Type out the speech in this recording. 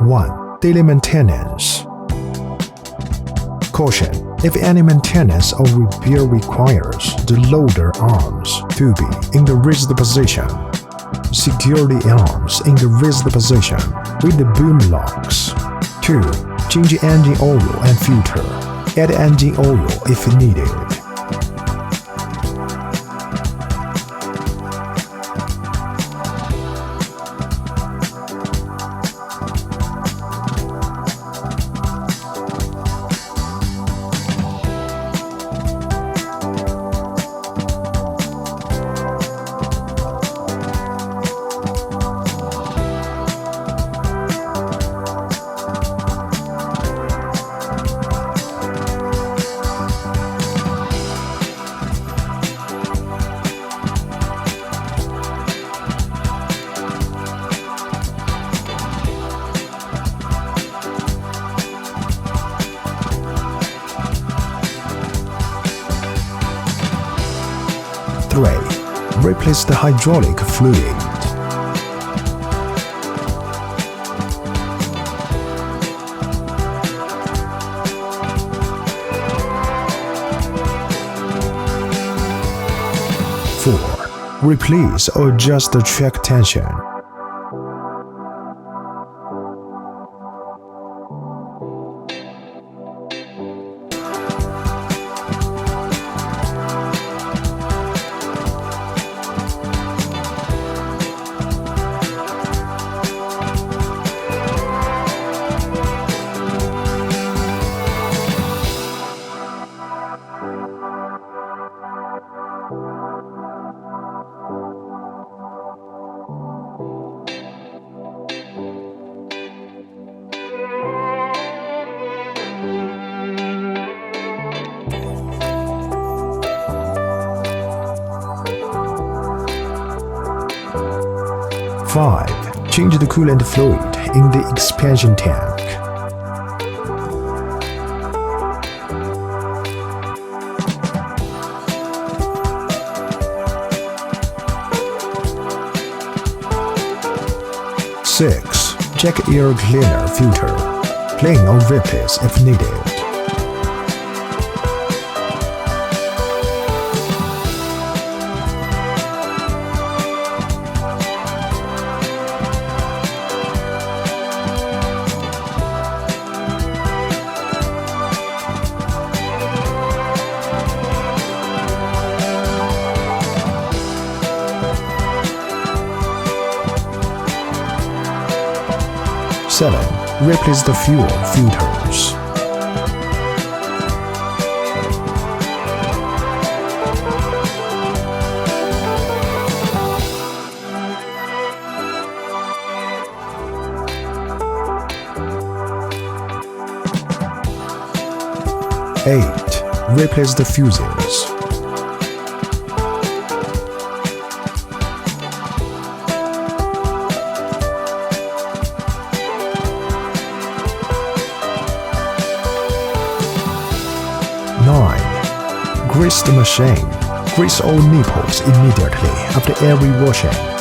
1. Daily maintenance. Caution: if any maintenance or repair requires the loader arms to be in the raised position, secure the arms in the raised position with the boom locks. 2. Change engine oil and filter. Add engine oil if needed. Replace the hydraulic fluid. 4. Replace or adjust the track tension. 5. Change the coolant fluid in the expansion tank. 6. Check air cleaner filter. Clean or replace if needed. 7. Replace the fuel filters. 8. Replace the fuses. 9. Grease the machine. Grease all nipples immediately after every washing.